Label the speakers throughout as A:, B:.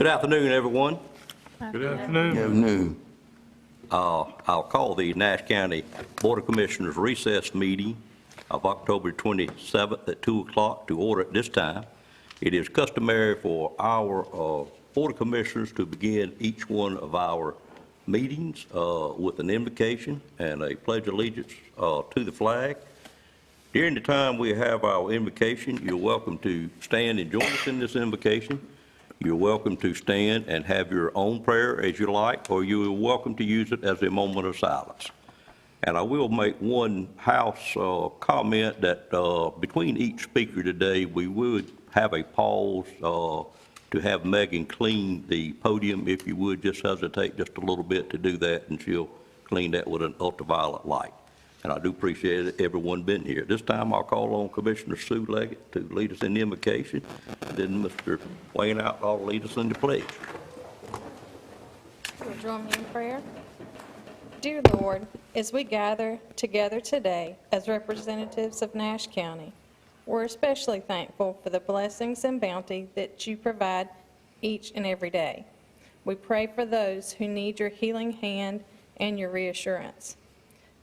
A: Good afternoon, everyone.
B: Good afternoon.
C: Good afternoon.
A: I'll call the Nash County Board of Commissioners recess meeting of October 27th at 2 o'clock to order at this time. It is customary for our Board of Commissioners to begin each one of our meetings with an invocation and a pledge of allegiance to the flag. During the time we have our invocation, you're welcome to stand and join us in this invocation. You're welcome to stand and have your own prayer as you like, or you're welcome to use it as a moment of silence. And I will make one house comment that between each speaker today, we would have a pause to have Megan clean the podium. If you would, just hesitate just a little bit to do that, and she'll clean that with an ultraviolet light. And I do appreciate everyone being here. This time I'll call on Commissioner Sue Leggett to lead us in the invocation, and then Mr. Wayne Outlaw will lead us in the pledge.
D: Will you join me in prayer? Dear Lord, as we gather together today as representatives of Nash County, we're especially thankful for the blessings and bounty that you provide each and every day. We pray for those who need your healing hand and your reassurance.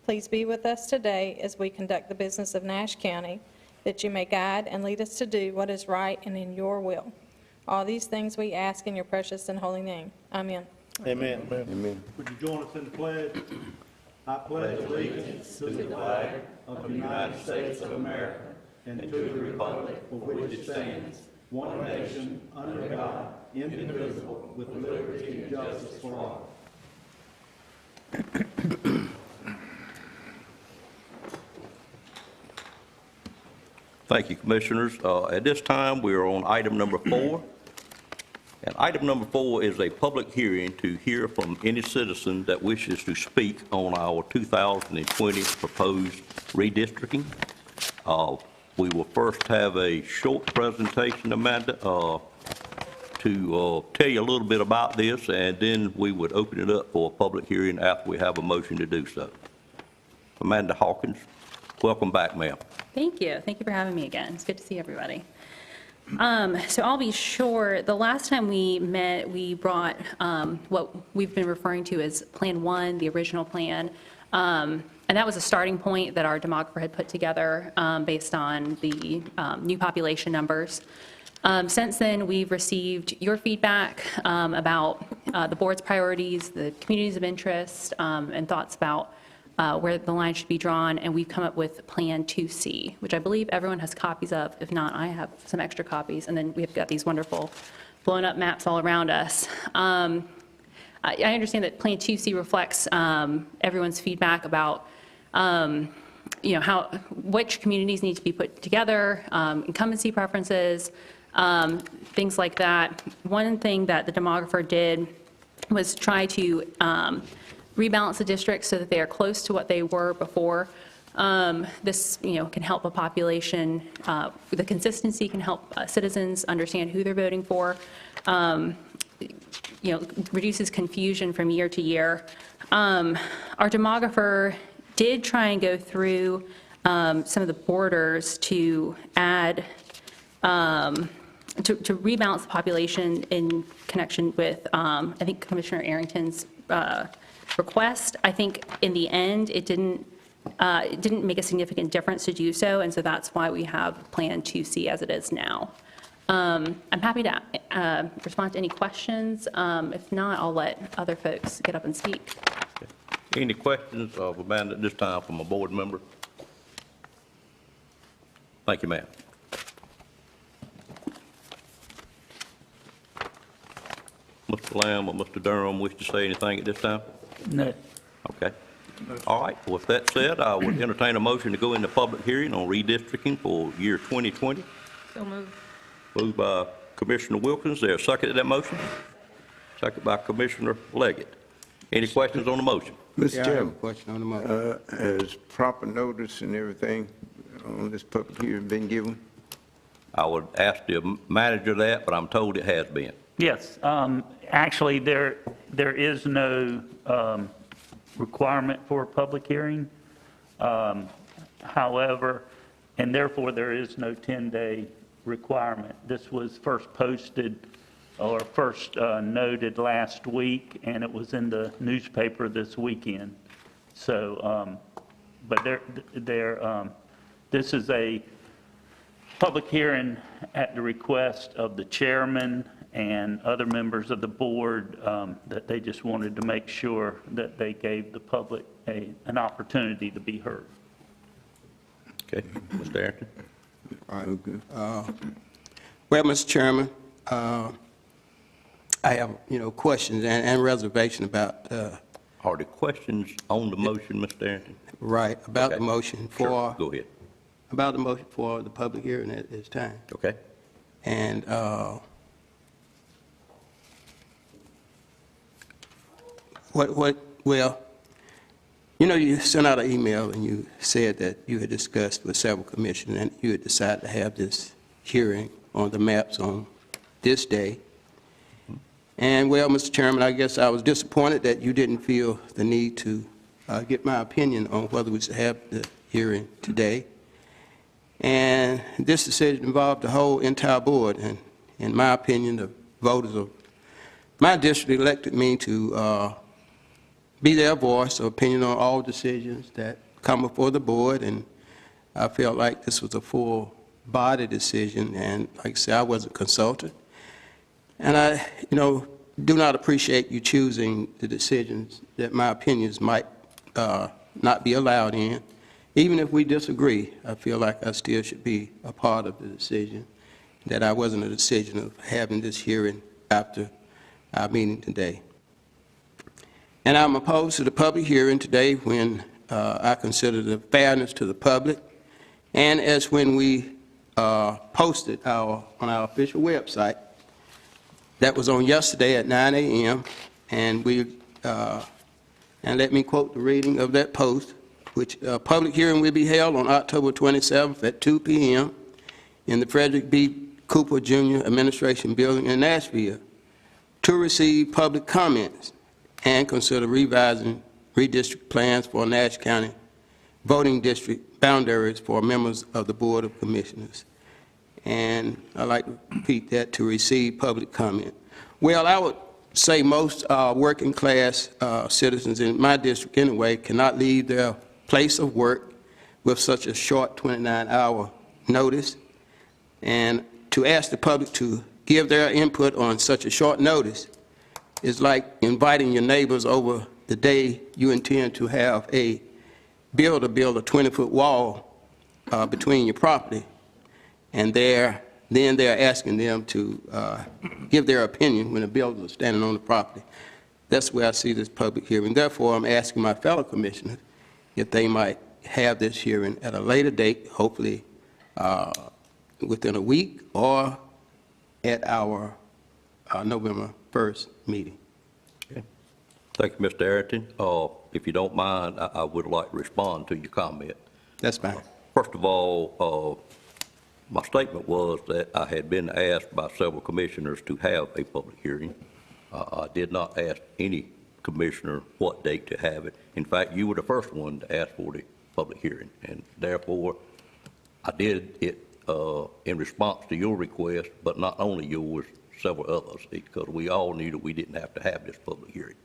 D: Please be with us today as we conduct the business of Nash County, that you may guide and lead us to do what is right and in your will. All these things we ask in your precious and holy name. Amen.
B: Amen.
C: Amen.
E: Would you join us in the pledge? I pledge allegiance to the flag of the United States of America and to the republic for which it stands, one nation, under God, indivisible, with liberty and justice for all.
A: Thank you, Commissioners. At this time, we are on item number 4. And item number 4 is a public hearing to hear from any citizen that wishes to speak on our 2020 proposed redistricting. We will first have a short presentation, Amanda, to tell you a little bit about this, and then we would open it up for a public hearing after we have a motion to do so. Amanda Hawkins, welcome back, ma'am.
F: Thank you. Thank you for having me again. It's good to see everybody. So I'll be short. The last time we met, we brought what we've been referring to as Plan 1, the original plan. And that was a starting point that our demographer had put together based on the new population numbers. Since then, we've received your feedback about the board's priorities, the communities of interest, and thoughts about where the line should be drawn, and we've come up with Plan 2C, which I believe everyone has copies of. If not, I have some extra copies, and then we've got these wonderful blown-up maps all around us. I understand that Plan 2C reflects everyone's feedback about which communities need to be put together, incumbency preferences, things like that. One thing that the demographer did was try to rebalance the districts so that they are close to what they were before. This, can help a population. The consistency can help citizens understand who they're voting for. Reduces confusion from year to year. Our demographer did try and go through some of the borders to add, to rebalance the population in connection with, I think, Commissioner Arrington's request. I think in the end, it didn't make a significant difference to do so, and so that's why we have Plan 2C as it is now. I'm happy to respond to any questions. If not, I'll let other folks get up and speak.
A: Any questions of Amanda at this time from a board member? Thank you, ma'am. Mr. Lamb or Mr. Durham wish to say anything at this time?
B: No.
A: Okay. All right. With that said, I would entertain a motion to go into public hearing on redistricting for year 2020.
D: So moved.
A: Moved by Commissioner Wilkins. Is there a second to that motion? Second by Commissioner Leggett. Any questions on the motion?
C: Mr.
G: Yeah, I have a
C: Chairman,
G: question on the motion.
C: has proper notice and everything on this public hearing been given?
A: I would ask the manager that, but I'm told it has been.
B: Yes, actually, there is no requirement for a public hearing. However, and therefore there is no 10-day requirement. This was first posted or first noted last week, and it was in the newspaper this weekend. So, but this is a public hearing at the request of the chairman and other members of the board, that they just wanted to make sure that they gave the public an opportunity to be heard.
A: Okay, Mr. Arrington?
C: Okay.
G: Well, Mr. Chairman, I have, questions and reservation about,
A: Are the questions on the motion, Mr. Arrington?
G: right, about the
A: Okay.
G: motion
A: Sure,
G: for,
A: go ahead.
G: about the motion for the public hearing at this time.
A: Okay?
G: And well, you sent out an email and you said that you had discussed with several commissioners and you had decided to have this hearing on the maps on this day. And, well, Mr. Chairman, I guess I was disappointed that you didn't feel the need to get my opinion on whether we should have the hearing today. And this decision involved the whole entire board, and in my opinion, the voters of my district elected me to be their voice of opinion on all decisions that come before the board, and I felt like this was a full-body decision, and like I said, I wasn't consulted. And I, do not appreciate you choosing the decisions that my opinions might not be allowed in. Even if we disagree, I feel like I still should be a part of the decision, that I wasn't a decision of having this hearing after our meeting today. And I'm opposed to the public hearing today when I consider the fairness to the public, and as when we posted on our official website. That was on yesterday at 9 a.m., and and let me quote the reading of that post, which public hearing will be held on October 27th at 2 p.m. in the Frederick B. Cooper Jr. Administration Building in Nashville to receive public comments and consider revising redistrict plans for Nash County voting district boundaries for members of the Board of Commissioners. And I'd like to repeat that, to receive public comment. Well, I would say most working-class citizens in my district anyway cannot leave their place of work with such a short 29-hour notice. And to ask the public to give their input on such a short notice is like inviting your neighbors over the day you intend to have a build a 20-foot wall between your property, and then they're asking them to give their opinion when the builders are standing on the property. That's where I see this public hearing. Therefore, I'm asking my fellow commissioners if they might have this hearing at a later date, hopefully within a week or at our November 1st meeting.
A: Okay. Thank you, Mr. Arrington. If you don't mind, I would like to respond to your comment.
G: That's fine.
A: First of all, my statement was that I had been asked by several commissioners to have a public hearing. I did not ask any commissioner what date to have it. In fact, you were the first one to ask for the public hearing, and therefore, I did it in response to your request, but not only yours, several others, because we all knew that we didn't have to have this public hearing.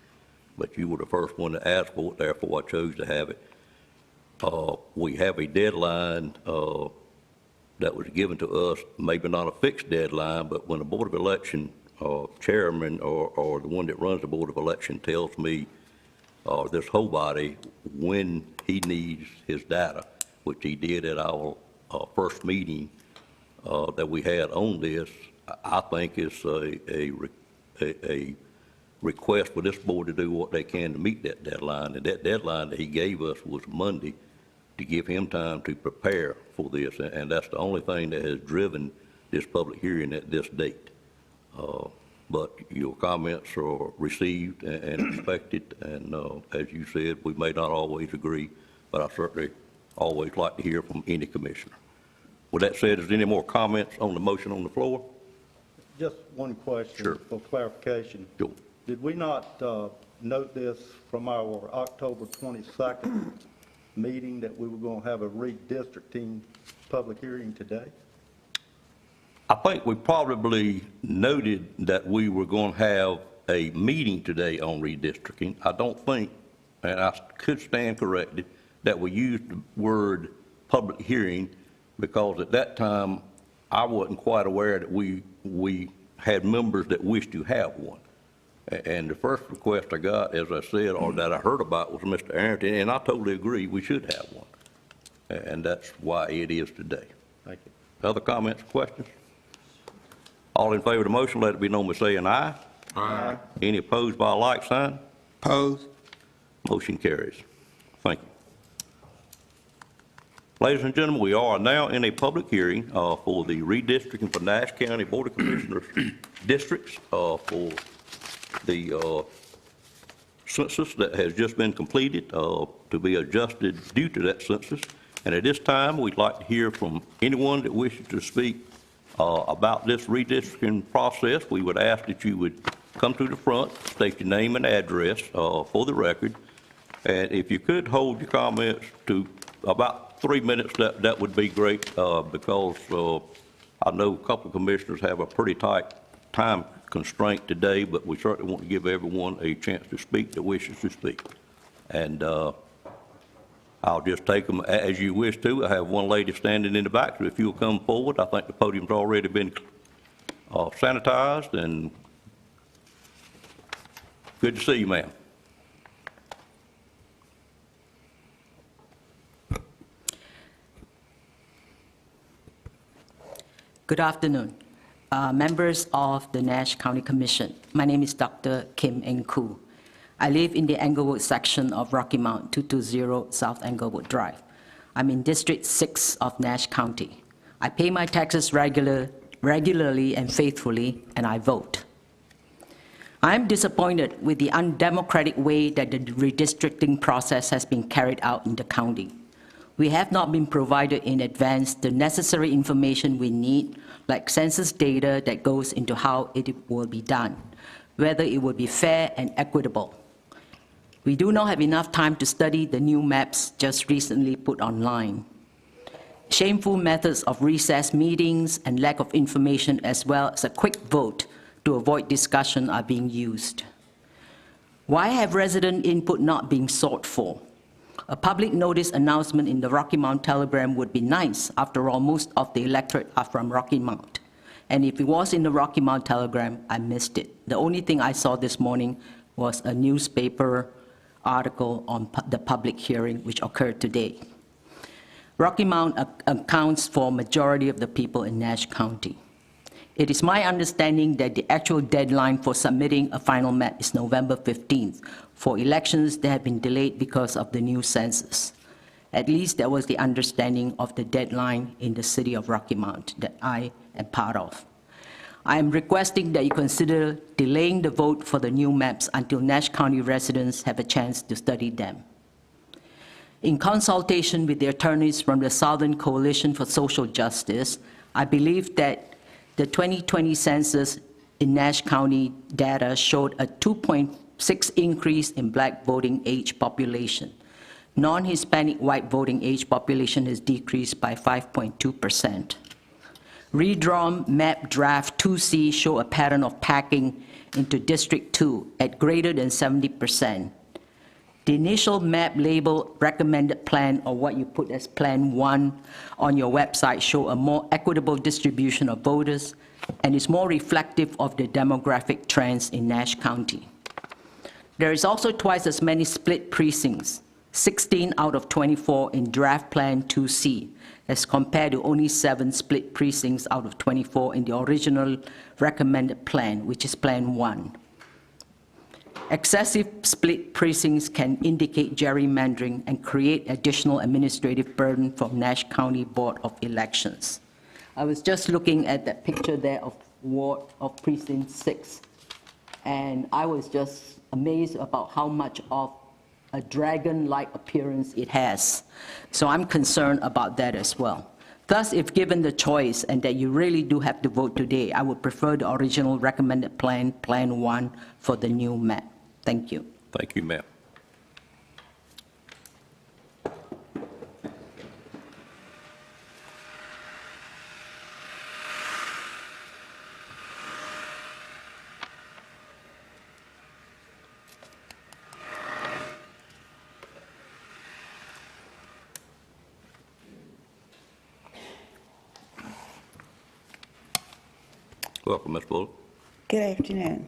A: But you were the first one to ask for it, therefore I chose to have it. We have a deadline that was given to us, maybe not a fixed deadline, but when the Board of Election chairman or the one that runs the Board of Election tells me, this whole body, when he needs his data, which he did at our first meeting that we had on this, I think it's a request for this board to do what they can to meet that deadline. And that deadline that he gave us was Monday, to give him time to prepare for this. And that's the only thing that has driven this public hearing at this date. But your comments are received and respected. And as you said, we may not always agree, but I certainly always like to hear from any commissioner. With that said, is there any more comments on the motion on the floor?
E: Just one question.
A: Sure.
E: For clarification.
A: Sure.
E: Did we not note this from our October 22nd meeting that we were going to have a redistricting public hearing today?
A: I think we probably noted that we were going to have a meeting today on redistricting. I don't think, and I could stand corrected, that we used the word public hearing, because at that time, I wasn't quite aware that we had members that wished to have one. And the first request I got, as I said, or that I heard about, was Mr. Arrington, and I totally agree, we should have one. And that's why it is today. Thank you. Other comments, questions? All in favor of the motion, let it be known by saying aye. Aye. Any opposed by a like sign?
G: Opposed?
A: Motion carries. Thank you. Ladies and gentlemen, we are now in a public hearing for the redistricting for Nash County Board of Commissioners districts for the census that has just been completed to be adjusted due to that census. And at this time, we'd like to hear from anyone that wishes to speak about this redistricting process. We would ask that you would come to the front, state your name and address for the record. And if you could hold your comments to about 3 minutes, that would be great, because I know a couple of commissioners have a pretty tight time constraint today, but we certainly want to give everyone a chance to speak that wishes to speak. And I'll just take them as you wish to. I have one lady standing in the back, so if you'll come forward, I think the podium's already been sanitized, and good to see you, ma'am.
H: Good afternoon, members of the Nash County Commission. My name is Dr. Kim Eng Koo. I live in the Englewood section of Rocky Mount, 220 South Englewood Drive. I'm in District 6 of Nash County. I pay my taxes regularly and faithfully, and I vote. I'm disappointed with the undemocratic way that the redistricting process has been carried out in the county. We have not been provided in advance the necessary information we need, like census data that goes into how it will be done, whether it will be fair and equitable. We do not have enough time to study the new maps just recently put online. Shameful methods of recess meetings and lack of information, as well as a quick vote to avoid discussion, are being used. Why have resident input not been sought for? A public notice announcement in the Rocky Mount Telegram would be nice. After all, most of the electorate are from Rocky Mount. And if it was in the Rocky Mount Telegram, I missed it. The only thing I saw this morning was a newspaper article on the public hearing, which occurred today. Rocky Mount accounts for majority of the people in Nash County. It is my understanding that the actual deadline for submitting a final map is November 15th for elections that have been delayed because of the new census. At least that was the understanding of the deadline in the city of Rocky Mount that I am part of. I am requesting that you consider delaying the vote for the new maps until Nash County residents have a chance to study them. In consultation with the attorneys from the Southern Coalition for Social Justice, I believe that the 2020 census in Nash County data showed a 2.6 increase in black voting age population. Non-Hispanic white voting age population has decreased by 5.2%. Redrawn map draft 2C show a pattern of packing into District 2 at greater than 70%. The initial map label recommended plan, or what you put as Plan 1 on your website, show a more equitable distribution of voters and is more reflective of the demographic trends in Nash County. There is also twice as many split precincts, 16 out of 24 in draft Plan 2C, as compared to only 7 split precincts out of 24 in the original recommended plan, which is Plan 1. Excessive split precincts can indicate gerrymandering and create additional administrative burden from Nash County Board of Elections. I was just looking at that picture there of Precinct 6, and I was just amazed about how much of a dragon-like appearance it has. So I'm concerned about that as well. Thus, if given the choice and that you really do have to vote today, I would prefer the original recommended plan, Plan 1, for the new map. Thank you.
A: Thank you, ma'am. Welcome, Ms. Bullock.
I: Good afternoon.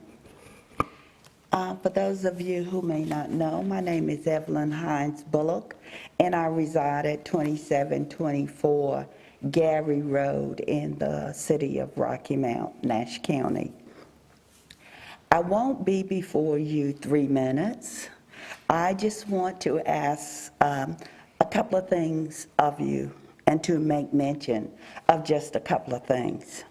I: For those of you who may not know, my name is Evelyn Hines Bullock, and I reside at 2724 Gary Road in the city of Rocky Mount, Nash County. I won't be before you 3 minutes. I just want to ask a couple of things of you and to make mention of just a couple of things.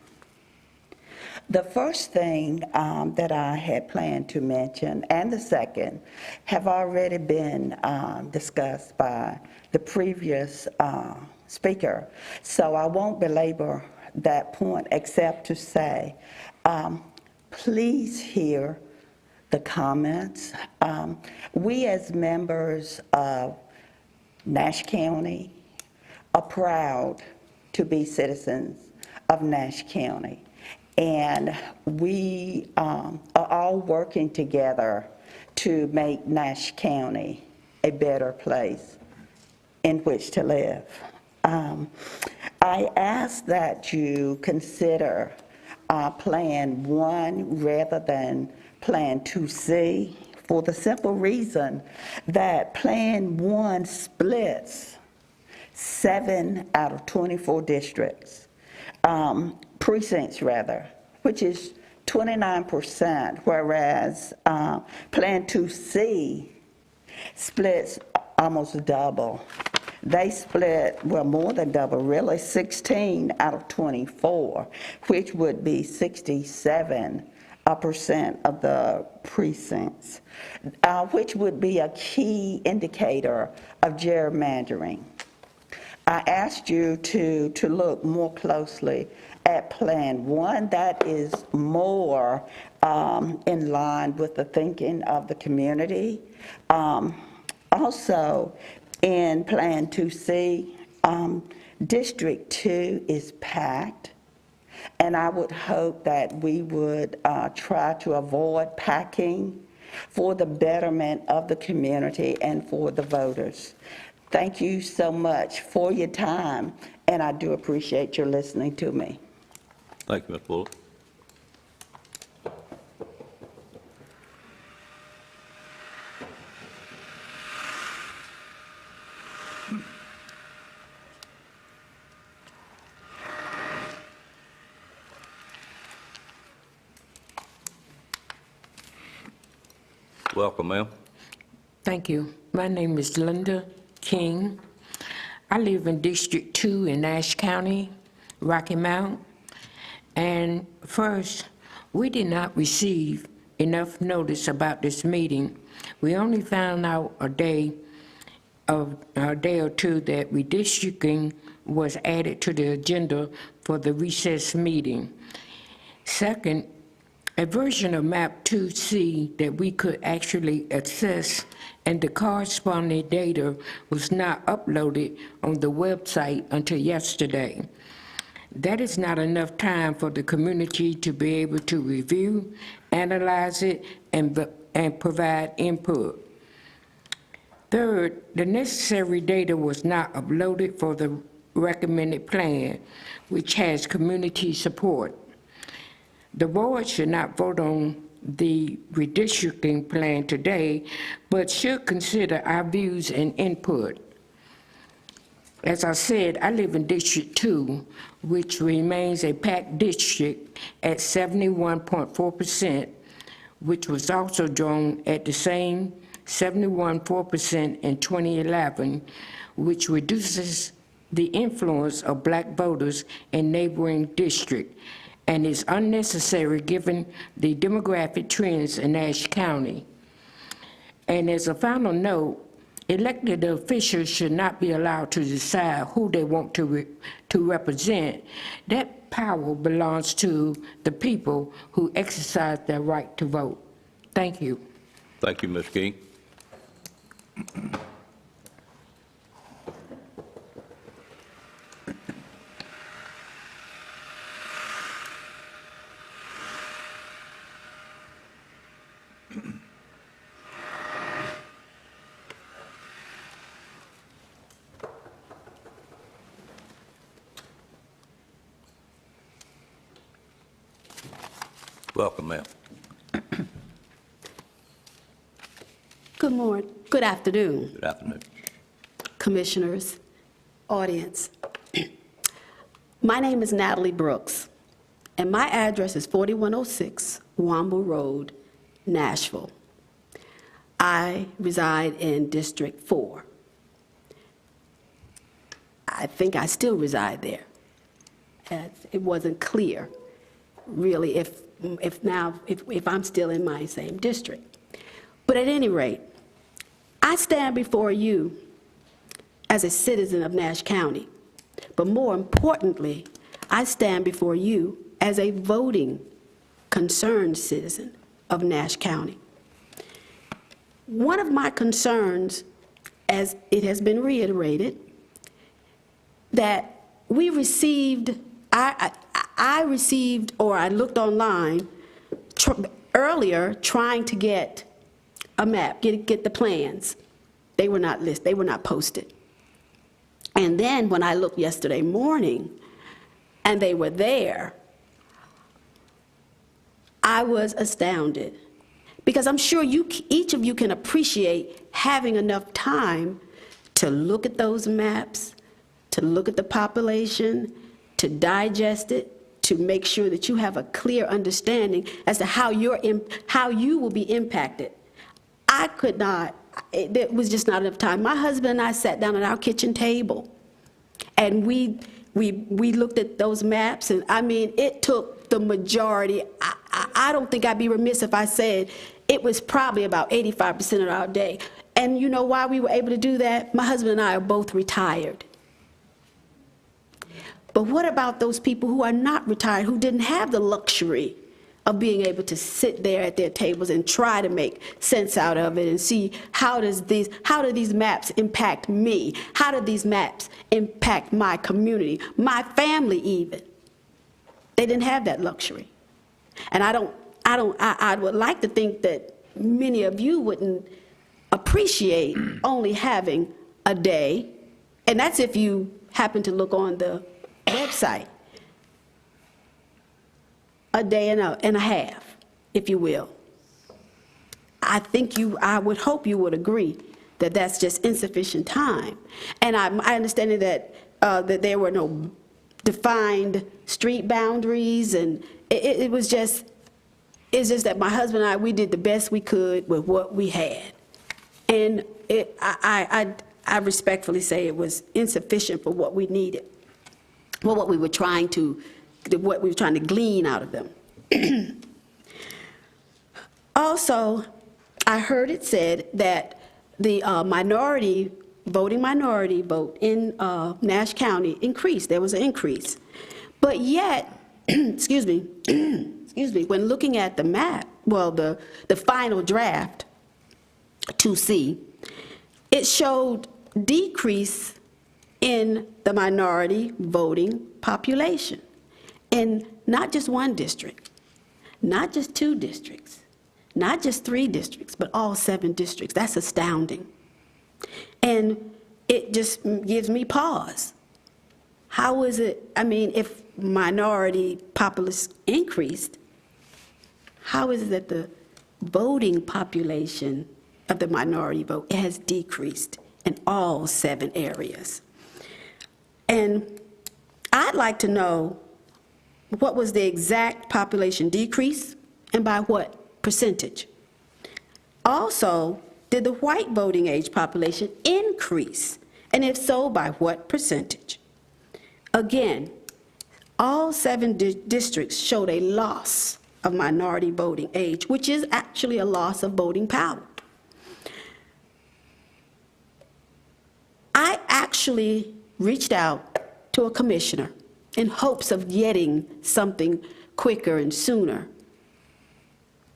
I: The first thing that I had planned to mention, and the second, have already been discussed by the previous speaker, so I won't belabor that point except to say, please hear the comments. We as members of Nash County are proud to be citizens of Nash County. And we are all working together to make Nash County a better place in which to live. I ask that you consider Plan 1 rather than Plan 2C for the simple reason that Plan 1 splits 7 out of 24 districts. Precincts rather, which is 29%, whereas Plan 2C splits almost double. They split, well, more than double, really, 16 out of 24, which would be 67% of the precincts, which would be a key indicator of gerrymandering. I asked you to look more closely at Plan 1. That is more in line with the thinking of the community. Also, in Plan 2C, District 2 is packed, and I would hope that we would try to avoid packing for the betterment of the community and for the voters. Thank you so much for your time, and I do appreciate your listening to me.
A: Thank you, Ms. Bullock. Welcome, ma'am.
J: Thank you. My name is Linda King. I live in District 2 in Nash County, Rocky Mount. And first, we did not receive enough notice about this meeting. We only found out a day or two that redistricting was added to the agenda for the recess meeting. Second, a version of map 2C that we could actually access and the corresponding data was not uploaded on the website until yesterday. That is not enough time for the community to be able to review, analyze it, and provide input. Third, the necessary data was not uploaded for the recommended plan, which has community support. The board should not vote on the redistricting plan today, but should consider our views and input. As I said, I live in District 2, which remains a packed district at 71.4%, which was also drawn at the same 71.4% in 2011, which reduces the influence of black voters in neighboring districts and is unnecessary given the demographic trends in Nash County. And as a final note, elected officials should not be allowed to decide who they want to represent. That power belongs to the people who exercise their right to vote. Thank you.
A: Thank you, Ms. King. Welcome, ma'am.
K: Good morning, good afternoon,
A: Good afternoon.
K: commissioners, audience. My name is Natalie Brooks, and my address is 4106 Wamble Road, Nashville. I reside in District 4. I think I still reside there. It wasn't clear, really, if I'm still in my same district. But at any rate, I stand before you as a citizen of Nash County, but more importantly, I stand before you as a voting, concerned citizen of Nash County. One of my concerns, as it has been reiterated, that we received, I received, or I looked online earlier trying to get a map, get the plans. They were not listed, they were not posted. And then when I looked yesterday morning and they were there, I was astounded. Because I'm sure each of you can appreciate having enough time to look at those maps, to look at the population, to digest it, to make sure that you have a clear understanding as to how you will be impacted. I could not, there was just not enough time. My husband and I sat down at our kitchen table, and we looked at those maps, and I mean, it took the majority. I don't think I'd be remiss if I said it was probably about 85% of our day. And you know why we were able to do that? My husband and I are both retired. But what about those people who are not retired, who didn't have the luxury of being able to sit there at their tables and try to make sense out of it and see how do these maps impact me? How do these maps impact my community, my family even? They didn't have that luxury. And I would like to think that many of you wouldn't appreciate only having a day, and that's if you happen to look on the website, a day and a half, if you will. I would hope you would agree that that's just insufficient time. And I understand that there were no defined street boundaries, and it's just that my husband and I, we did the best we could with what we had. And I respectfully say it was insufficient for what we needed, for what we were trying to glean out of them. Also, I heard it said that the voting minority vote in Nash County increased. There was an increase. But yet, excuse me, when looking at the map, well, the final draft, 2C, it showed decrease in the minority voting population in not just one district, not just 2 districts, not just 3 districts, but all 7 districts. That's astounding. And it just gives me pause. How is it, I mean, if minority populace increased, how is it that the voting population of the minority vote has decreased in all 7 areas? And I'd like to know what was the exact population decrease and by what percentage? Also, did the white voting age population increase? And if so, by what percentage? Again, all 7 districts showed a loss of minority voting age, which is actually a loss of voting power. I actually reached out to a commissioner in hopes of getting something quicker and sooner,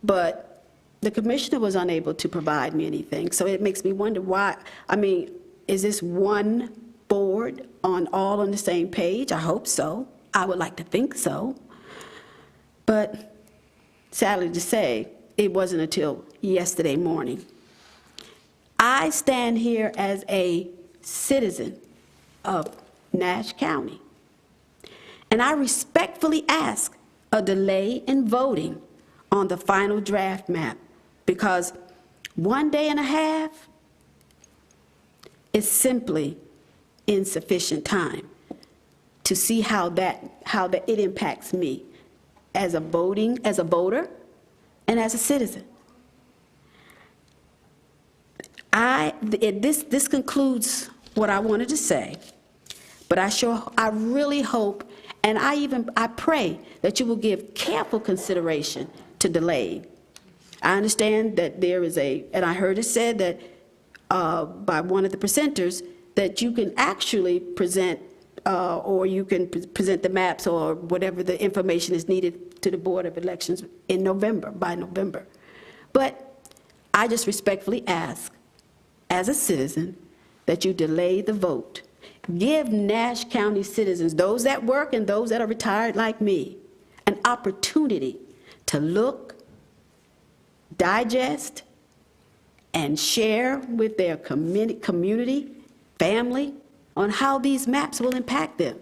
K: but the commissioner was unable to provide me anything. So it makes me wonder why. I mean, is this one board all on the same page? I hope so. I would like to think so. But sadly to say, it wasn't until yesterday morning. I stand here as a citizen of Nash County, and I respectfully ask a delay in voting on the final draft map, because 1 day and a half is simply insufficient time to see how it impacts me as a voter, and as a citizen. This concludes what I wanted to say, but I really hope, and I pray that you will give careful consideration to delay. I understand that there is and I heard it said that by one of the presenters, that you can actually present, or you can present the maps or whatever the information is needed to the Board of Elections in November, by November. But I just respectfully ask, as a citizen, that you delay the vote. Give Nash County citizens, those that work and those that are retired like me, an opportunity to look, digest, and share with their community, family, on how these maps will impact them.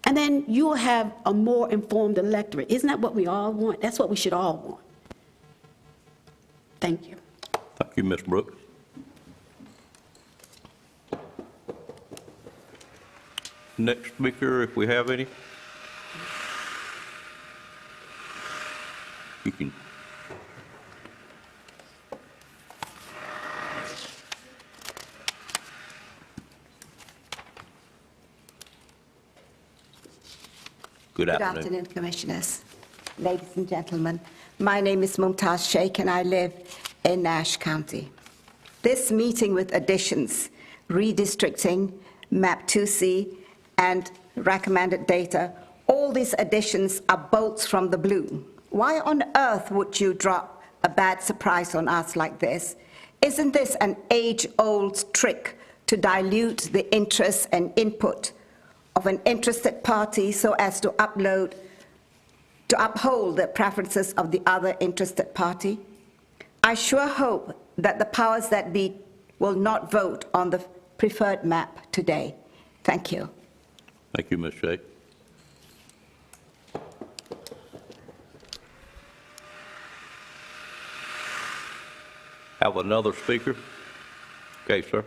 K: And then you will have a more informed electorate. Isn't that what we all want? That's what we should all want. Thank you.
A: Thank you, Ms. Brooks. Next speaker, if we have any. You can. Good afternoon,
L: Commissioners, ladies and gentlemen. My name is Mumtaz Sheikh, and I live in Nash County. This meeting with additions, redistricting, map 2C, and recommended data, all these additions are bolts from the blue. Why on earth would you drop a bad surprise on us like this? Isn't this an age-old trick to dilute the interests and input of an interested party so as to uphold the preferences of the other interested party? I sure hope that the powers that be will not vote on the preferred map today. Thank you.
A: Thank you, Ms. Sheikh. Have another speaker? Okay, sir.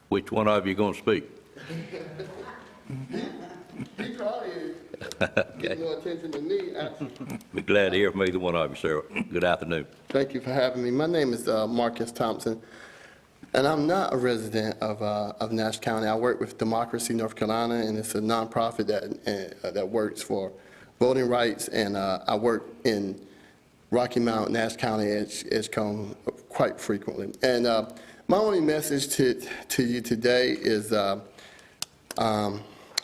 A: Which one of you going to speak?
M: He probably get more attention than me, actually.
A: Be glad to hear from either one of you, sir. Good afternoon.
M: Thank you for having me. My name is Marcus Thompson, and I'm not a resident of Nash County. I work with Democracy North Carolina, and it's a nonprofit that works for voting rights, and I work in Rocky Mount, Nash County, Edgecombe quite frequently. And my only message to you today is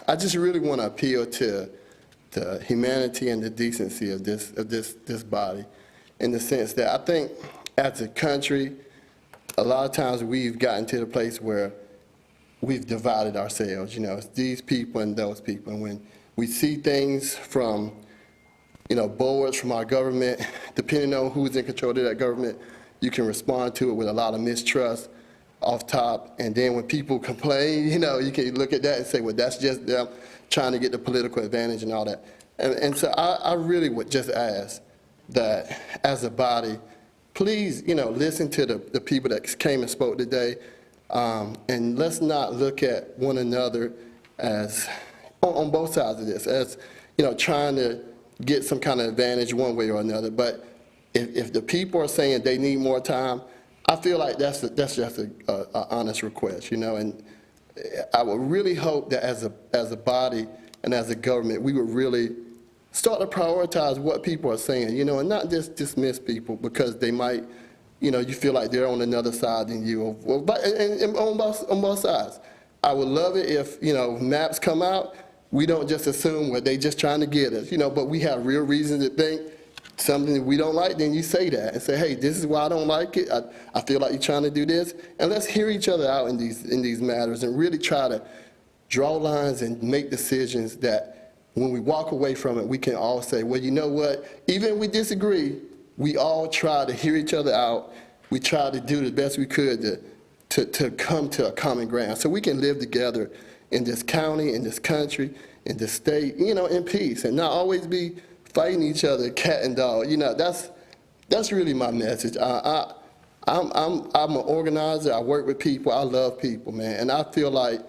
M: I just really want to appeal to the humanity and the decency of this body, in the sense that I think as a country, a lot of times we've gotten to the place where we've divided ourselves. You know, it's these people and those people. And when we see things from, you know, boards from our government, depending on who's in control of that government, you can respond to it with a lot of mistrust off top. And then when people complain, you know, you can look at that and say, well, that's just them trying to get the political advantage and all that. And so I really would just ask that as a body, please, you know, listen to the people that came and spoke today, and let's not look at one another as, on both sides of this, as, you know, trying to get some kind of advantage one way or another. But if the people are saying they need more time, I feel like that's just an honest request, you know. And I would really hope that as a body and as a government, we would really start to prioritize what people are saying, you know, and not just dismiss people because they might, you know, you feel like they're on another side than you. And on both sides. I would love it if, you know, maps come out, we don't just assume, well, they just trying to get us, you know, but we have real reason to think something that we don't like, then you say that and say, hey, this is why I don't like it. I feel like you're trying to do this. And let's hear each other out in these matters and really try to draw lines and make decisions that when we walk away from it, we can all say, well, you know what, even if we disagree, we all try to hear each other out. We try to do the best we could to come to a common ground so we can live together in this county, in this country, in this state, you know, in peace, and not always be fighting each other, cat and dog. You know, that's really my message. I'm an organizer. I work with people. I love people, man, and I feel like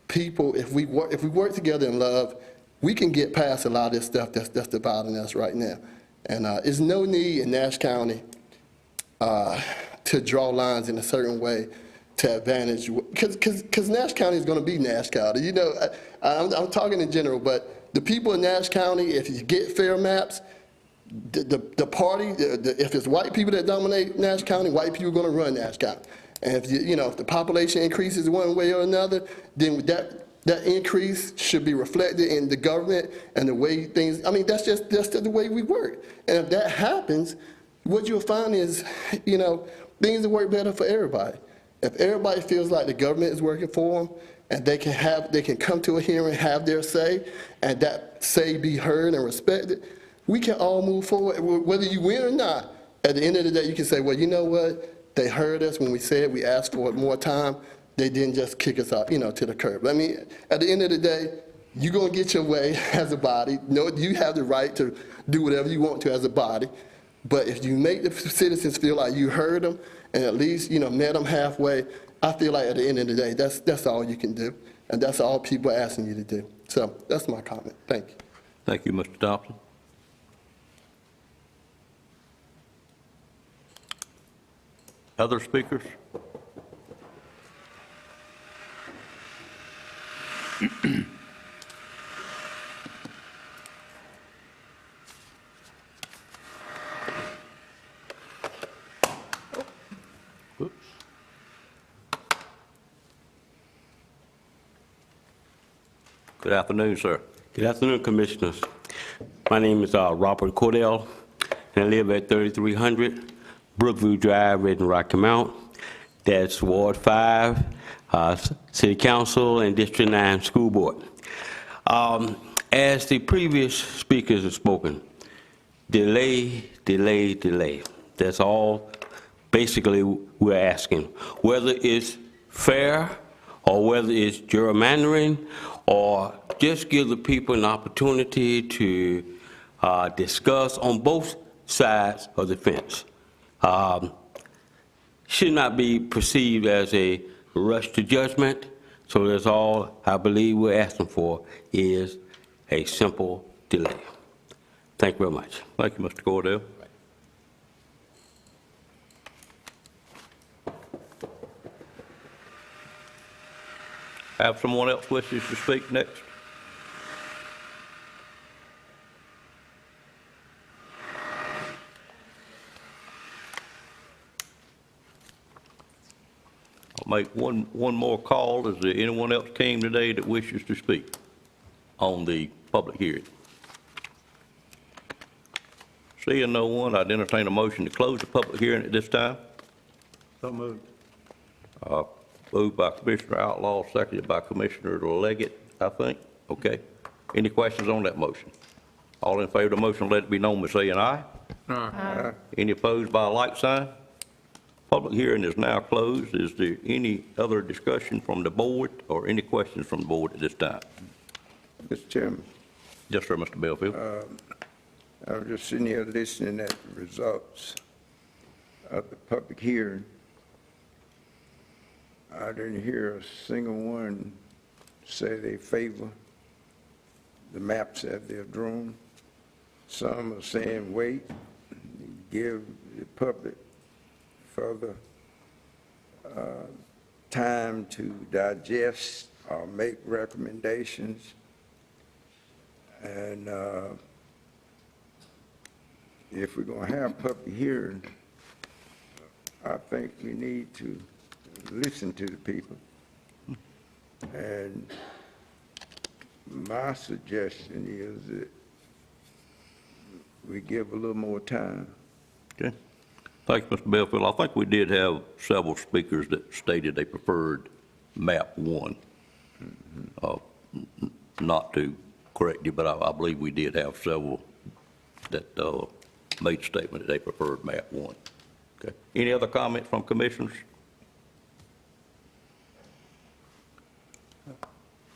M: people, if we work together in love, we can get past a lot of this stuff that's dividing us right now. And there's no need in Nash County to draw lines in a certain way to advantage, because Nash County is going to be Nash County. You know, I'm talking in general, but the people in Nash County, if you get fair maps, the party, if it's white people that dominate Nash County, white people are going to run Nash County. And if if the population increases one way or another, then that increase should be reflected in the government and the way things. I mean, that's just the way we work. And if that happens, what you'll find is, things will work better for everybody. If everybody feels like the government is working for them, and they can come to a hearing, have their say, and that say be heard and respected, we can all move forward, whether you win or not. At the end of the day, you can say, well, you know what? They heard us when we said we asked for it more time. They didn't just kick us out, to the curb. I mean, at the end of the day, you're going to get your way as a body. You have the right to do whatever you want to as a body. But if you make the citizens feel like you heard them and at least, met them halfway, I feel like at the end of the day, that's all you can do. And that's all people are asking you to do. So that's my comment. Thank you.
A: Thank you, Mr. Thompson. Other speakers? Oops. Good afternoon, sir.
N: Good afternoon, Commissioners. My name is Robert Cordell, and I live at 3300 Brookview Drive, in Rocky Mount. That's Ward 5, City Council, and District 9 School Board. As the previous speakers have spoken, delay, delay, delay. That's all basically we're asking. Whether it's fair or whether it's gerrymandering, or just give the people an opportunity to discuss on both sides of the fence. Should not be perceived as a rush to judgment. So that's all I believe we're asking for is a simple delay. Thank you very much.
A: Thank you, Mr. Cordell. Have someone else wishes to speak next? I'll make one more call. Is there anyone else came today that wishes to speak on the public hearing? Seeing no one, I'd entertain a motion to close the public hearing at this time.
E: So moved.
A: Moved by Commissioner Outlaw, seconded by Commissioner Leggett, I think. Okay. Any questions on that motion? All in favor of the motion, let it be known by saying aye. Aye. Any opposed by a like sign? Public hearing is now closed. Is there any other discussion from the board or any questions from the board at this time?
C: Mr. Chairman.
A: Yes, sir, Mr. Belfield.
C: I was just sitting here listening at the results of the public hearing. I didn't hear a single one say they favor the maps that they're drawn. Some are saying wait, give the public further time to digest or make recommendations. And if we're going to have public hearing, I think we need to listen to the people. And my suggestion is that we give a little more time.
A: Okay. Thanks, Mr. Belfield. I think we did have several speakers that stated they preferred map 1. Not to correct you, but I believe we did have several that made statement that they preferred map 1. Okay. Any other comment from commissioners?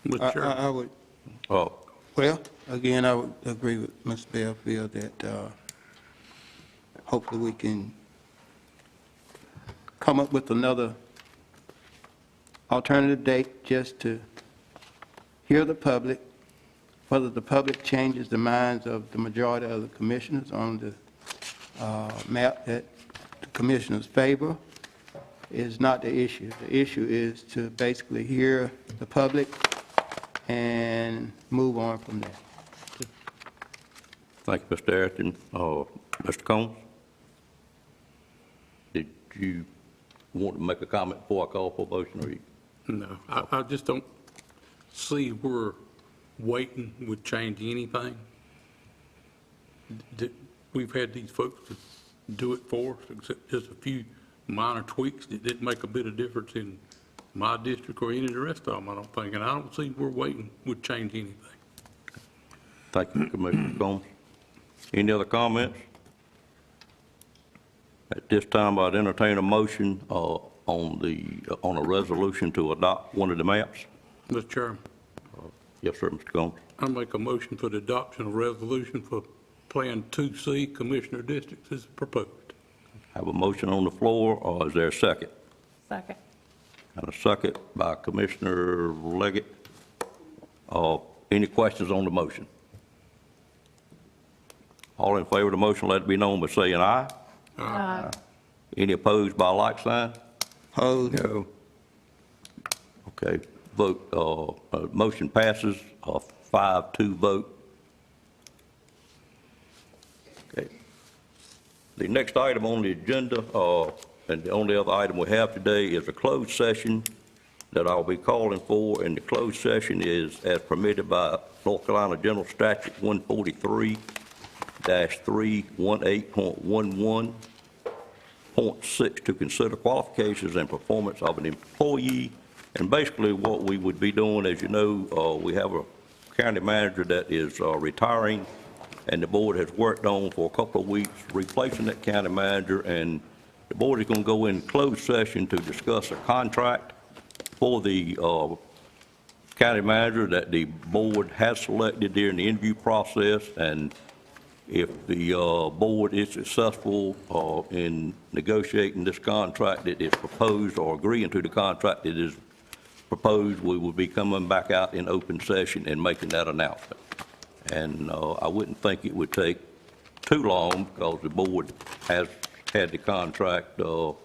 N: Mr. Chairman.
G: I would,
A: Oh,
G: well, again, I would agree with Mr. Bellfield that hopefully we can come up with another alternative date just to hear the public, whether the public changes the minds of the majority of the commissioners on the map that the commissioners favor is not the issue. The issue is to basically hear the public and move on from there.
A: thank you, Mr. Arrington. Mr. Combs? Did you want to make a comment before I call for a motion, or you?
O: No, I just don't see where waiting would change anything. We've had these folks to do it for us, except just a few minor tweaks that didn't make a bit of difference in my district or any of the rest of them, I don't think. And I don't see where waiting would change anything.
A: Thank you, Commissioner Combs. Any other comments? At this time, I'd entertain a motion on a resolution to adopt one of the maps.
O: Mr. Chairman,
A: Yes, sir, Mr. Combs.
O: I make a motion for the adoption of resolution for Plan 2C Commissioner Districts as proposed.
A: Have a motion on the floor, or is there a second?
D: Second.
A: And a second by Commissioner Leggett. Any questions on the motion? All in favor of the motion, let it be known by saying aye.
D: Aye.
A: Any opposed by like sign?
G: Opposed?
A: No. Okay, vote, motion passes, 5-2 vote. Okay. The next item on the agenda, and the only other item we have today is a closed session that I'll be calling for, and the closed session is as permitted by North Carolina General Statute 143-318.11. Point 6, to consider qualifications and performance of an employee. And basically what we would be doing, as you know, we have a county manager that is retiring, and the board has worked on for a couple of weeks replacing that county manager, and the board is going to go in closed session to discuss a contract for the county manager that the board has selected during the interview process. And if the board is successful in negotiating this contract that is proposed, or agreeing to the contract that is proposed, we will be coming back out in open session and making that announcement. And I wouldn't think it would take too long, because the board has had the contract for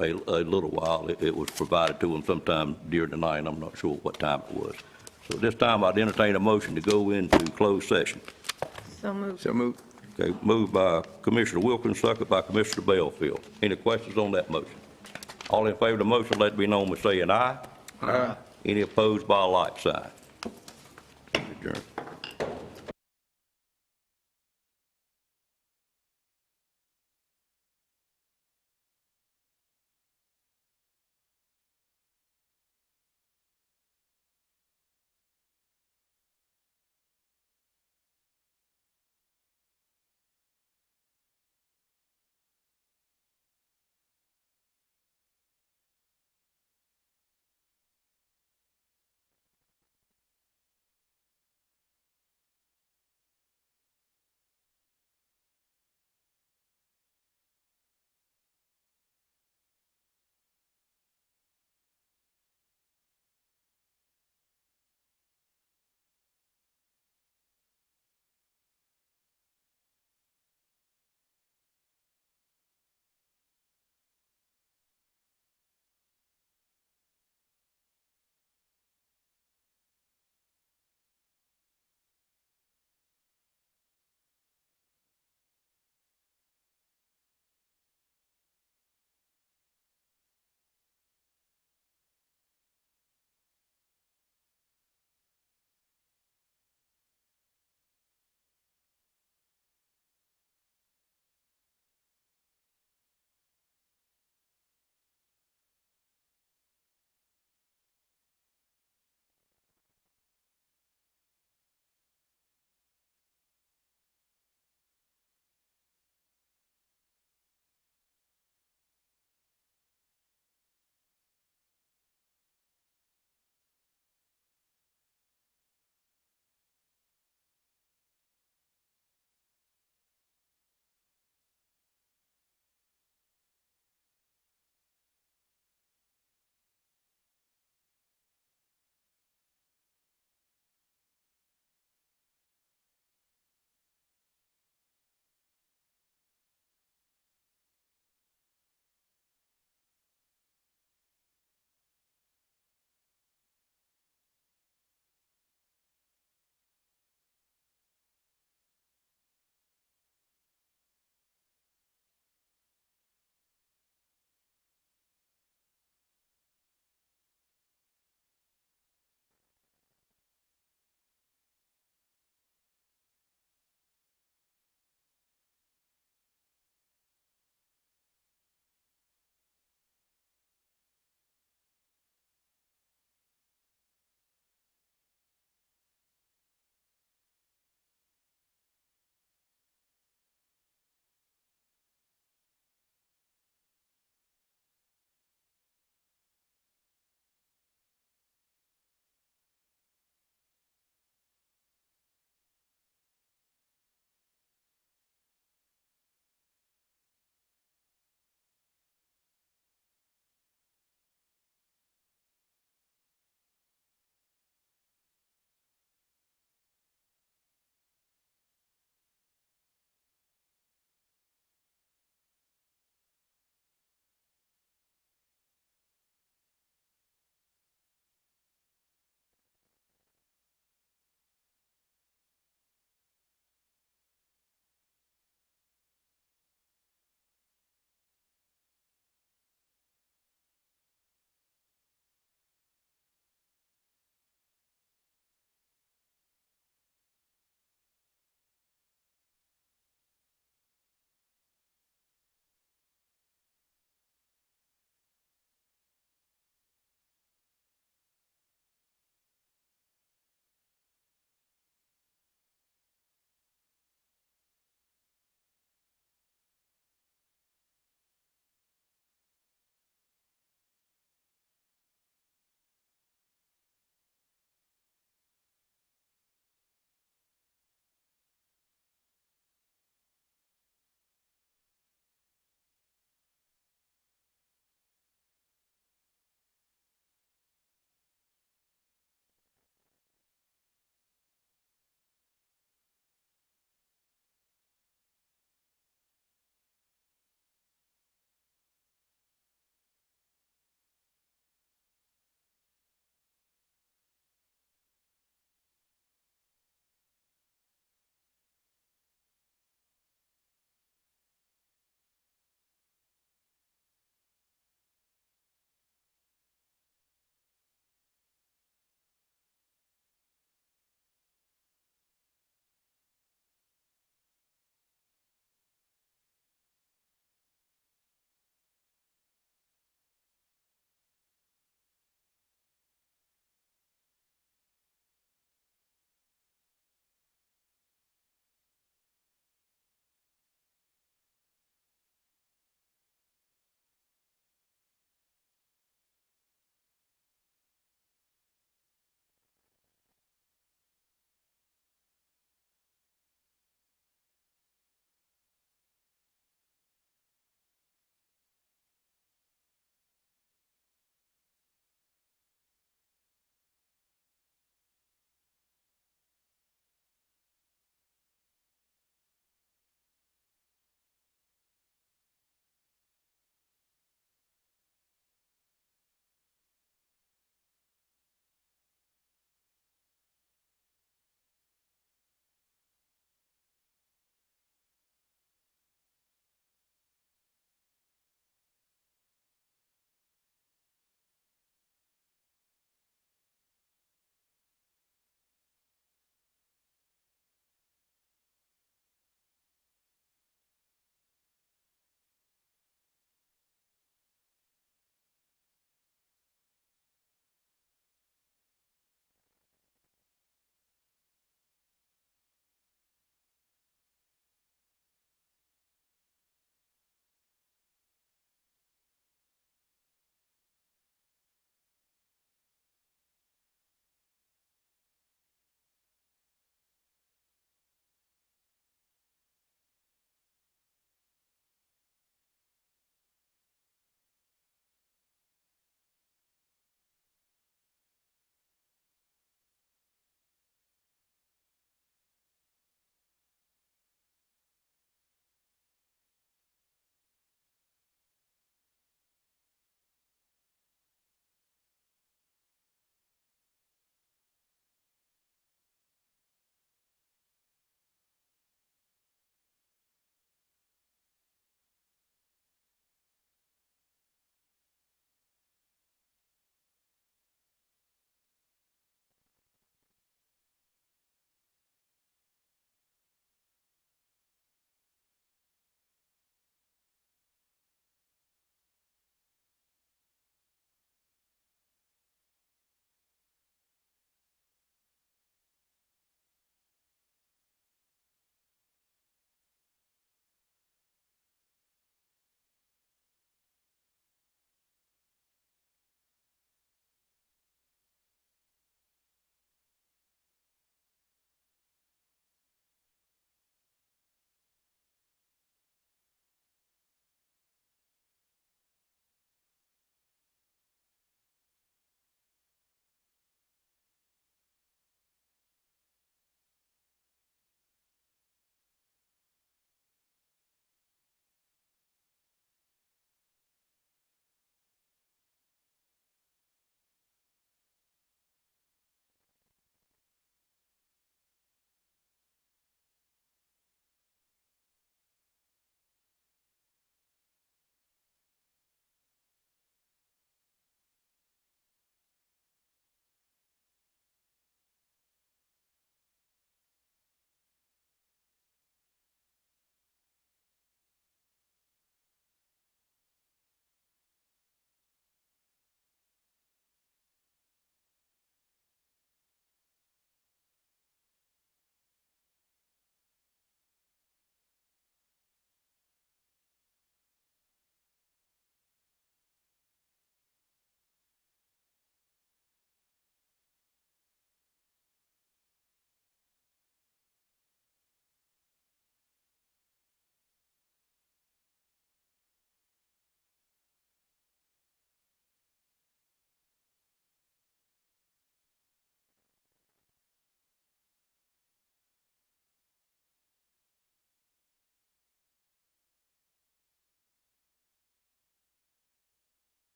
A: a little while. It was provided to them sometime during the night. I'm not sure what time it was. So this time I'd entertain a motion to go into closed session.
D: So moved.
C: So moved.
A: Okay, moved by Commissioner Wilkins, second by Commissioner Bellfield. Any questions on that motion? All in favor of the motion, let it be known by saying aye. Aye. Any opposed by a like sign? Adjourned.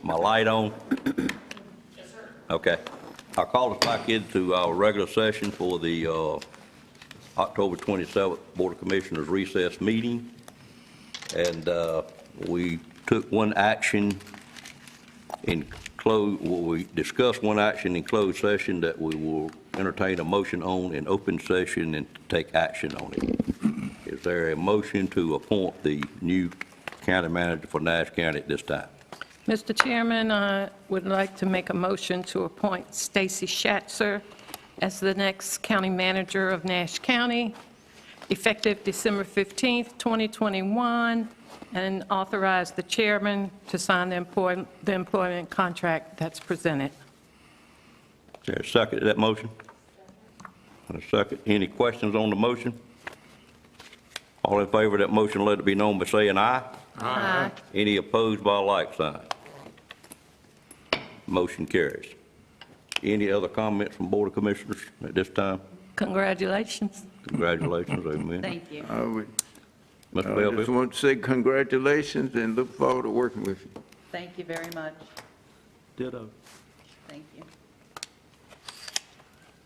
A: My light on? Yes, sir. Okay. I'll call us back into our regular session for the October 27th Board of Commissioners recess meeting. And we took one action in we discussed one action in closed session that we will entertain a motion on in open session and take action on it. Is there a motion to appoint the new county manager for Nash County at this time?
P: Mr. Chairman, I would like to make a motion to appoint Stacy Schatzer as the next county manager of Nash County, effective December 15th, 2021, and authorize the chairman to sign the employment contract that's presented.
A: Is there a second to that motion? A second. Any questions on the motion? All in favor of that motion, let it be known by saying aye.
P: Aye.
A: Any opposed by a like sign? Motion carries. Any other comments from Board of Commissioners at this time?
P: Congratulations.
A: Congratulations, amen.
F: Thank you.
C: I would,
A: Mr.
C: I
A: Belleville?
C: just want to say congratulations and look forward to working with you.
F: Thank you very much.
B: Ditto.
F: Thank you.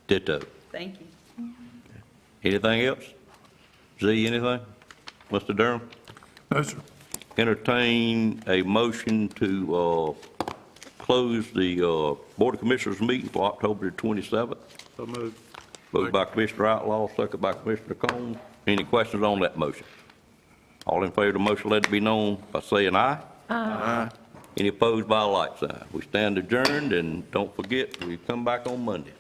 A: Ditto.
F: Thank you.
A: Anything else? Z, anything? Mr. Durham?
O: No, sir.
A: Entertain a motion to close the Board of Commissioners meeting for October the 27th.
O: So moved.
A: Moved by Commissioner Outlaw, second by Commissioner Combs. Any questions on that motion? All in favor of the motion, let it be known by saying aye.
C: Aye.
A: Any opposed by a like sign? We stand adjourned, and don't forget, we come back on Monday.